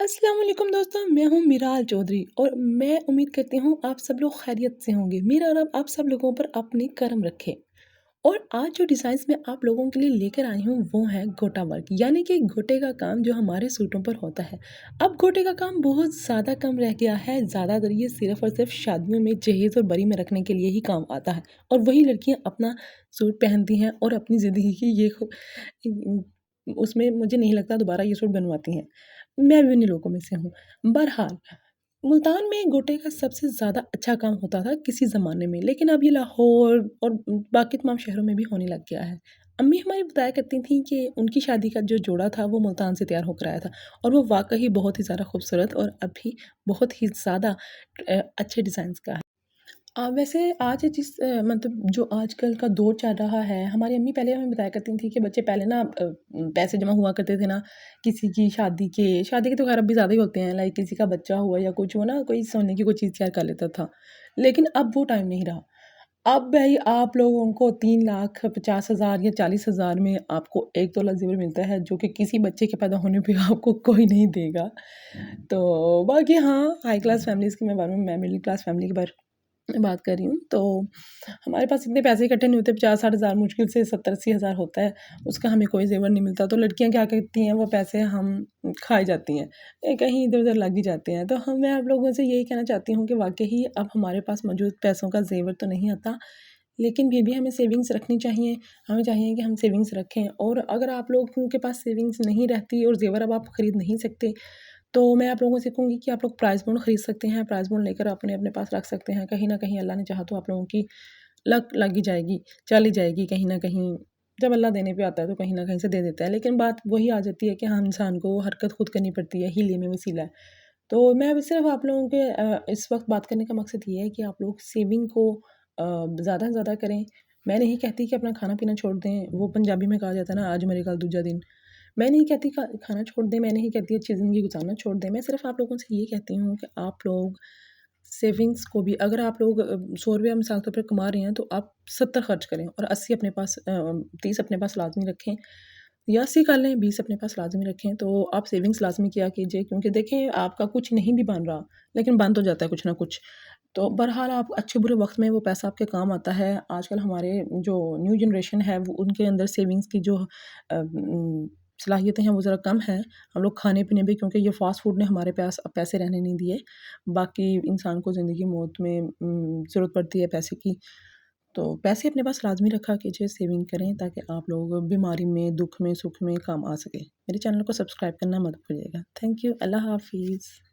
السلام علیکم دوستوں، میں ہوں میرال چودھری اور میں امید کرتی ہوں آپ سب لوگ خیریت سے ہوں گے۔ میرا رب آپ سب لوگوں پر اپنی کرم رکھے۔ اور آج جو ڈیزائنز میں آپ لوگوں کے لیے لے کر آئی ہوں وہ ہے گوٹا ورک، یعنی کہ گوٹے کا کام جو ہمارے سوٹوں پر ہوتا ہے۔ اب گوٹے کا کام بہت زیادہ کم رہ گیا ہے، زیادہ تر یہ صرف اور صرف شادیوں میں جہیز اور بری میں رکھنے کے لیے ہی کام آتا ہے، اور وہی لڑکیاں اپنا سوٹ پہنتی ہیں اور اپنی زندگی کی اس میں مجھے نہیں لگتا دوبارہ یہ سوٹ بنواتی ہیں۔ میں بھی انہیں لوگوں میں سے ہوں۔ بہرحال ملتان میں گوٹے کا سب سے زیادہ اچھا کام ہوتا تھا کسی زمانے میں، لیکن اب یہ لاہور اور باقی تمام شہروں میں بھی ہونے لگ گیا ہے۔ امی ہماری بتایا کرتی تھیں کہ ان کی شادی کا جو جوڑا تھا وہ ملتان سے تیار ہو کر آیا تھا، اور وہ واقعی بہت ہی زیادہ خوبصورت اور ابھی بہت ہی زیادہ اچھے ڈیزائنز کا ہے۔ ویسے آج مطلب جو آج کل کا دور چل رہا ہے، ہماری امی پہلے ہمیں بتایا کرتی تھیں کہ بچے پہلے نا پیسے جمع ہوا کرتے تھے نا کسی کی شادی کے تو خیر اب بھی زیادہ ہی ہوتے ہیں، لائک کسی کا بچہ ہوا یا کچھ ہوا نا، کوئی سونے کی کوئی چیز تیار کر لیتا تھا، لیکن اب وہ ٹائم نہیں رہا۔ اب بھائی آپ لوگوں کو 3,50,000 یا 40,000 میں آپ کو 1 تولہ زیور ملتا ہے، جو کہ کسی بچے کے پیدا ہونے پہ آپ کو کوئی نہیں دے گا۔ تو باقی ہاں، ہائی کلاس فیملیز کی میں مڈل کلاس فیملی کے بارے میں بات کر رہی ہوں، تو ہمارے پاس اتنے پیسے اکٹھے نہیں ہوتے، 50-60 ہزار مشکل سے 70-80 ہزار ہوتا ہے، اس کا ہمیں کوئی زیور نہیں ملتا، تو لڑکیاں کیا کرتی ہیں، وہ پیسے ہم کھائی جاتی ہیں، کہیں ادھر ادھر لگ ہی جاتے ہیں۔ تو میں آپ لوگوں سے یہی کہنا چاہتی ہوں کہ واقعی اب ہمارے پاس موجود پیسوں کا زیور تو نہیں آتا، لیکن پھر بھی ہمیں سیونگز رکھنی چاہیے، ہمیں چاہیے کہ ہم سیونگز رکھیں، اور اگر آپ لوگوں کے پاس سیونگز نہیں رہتی اور زیور اب آپ خرید نہیں سکتے، تو میں آپ لوگوں سے کہوں گی کہ آپ لوگ پرائز بانڈ خرید سکتے ہیں، پرائز بانڈ لے کر اپنے پاس رکھ سکتے ہیں، کہیں نہ کہیں اللہ نے چاہا تو آپ لوگوں کی لگ ہی جائے گی، چلی جائے گی کہیں نہ کہیں۔ جب اللہ دینے پہ آتا ہے تو کہیں نہ کہیں سے دے دیتا ہے، لیکن بات وہی آ جاتی ہے کہ ہم انسان کو حرکت خود کرنی پڑتی ہے، ہیلے میں وسیلہ ہے۔ تو میں صرف آپ لوگوں کے اس وقت بات کرنے کا مقصد یہ ہے کہ آپ لوگ سیونگ کو زیادہ سے زیادہ کریں۔ میں نہیں کہتی کہ اپنا کھانا پینا چھوڑ دیں، وہ پنجابی میں کہا جاتا ہے نا، آج میرے کل دوجا دن۔ میں نہیں کہتی کھانا چھوڑ دیں، میں نہیں کہتی اچھی زندگی گزارنا چھوڑ دیں، میں صرف آپ لوگوں سے یہ کہتی ہوں کہ آپ لوگ سیونگز کو بھی، اگر آپ لوگ 100 روپیہ مثال طور پر کما رہے ہیں تو آپ 70 خرچ کریں اور 80 اپنے پاس 30 اپنے پاس لازمی رکھیں، یا 80 کر لیں، 20 اپنے پاس لازمی رکھیں۔ تو آپ سیونگز لازمی کیا کیجئے، کیونکہ دیکھیں آپ کا کچھ نہیں بھی بن رہا لیکن بن تو جاتا ہے کچھ نہ کچھ۔ تو بہرحال آپ اچھے برے وقت میں وہ پیسہ آپ کے کام آتا ہے۔ آج کل ہمارے جو نیو جنریشن ہے وہ ان کے اندر سیونگز کی جو صلاحیتیں ہیں وہ ذرا کم ہیں۔ ہم لوگ کھانے پینے بھی، کیونکہ یہ فاسٹ فوڈ نے ہمارے پاس اب پیسے رہنے نہیں دیے، باقی انسان کو زندگی موت میں ضرورت پڑتی ہے پیسے کی، تو پیسے اپنے پاس لازمی رکھا کیجئے، سیونگ کریں تاکہ آپ لوگ بیماری میں، دکھ میں، سکھ میں کام آ سکے۔ میرے چینل کو سبسکرائب کرنا مت بھولیے گا۔ تھینک یو، اللہ حافظ۔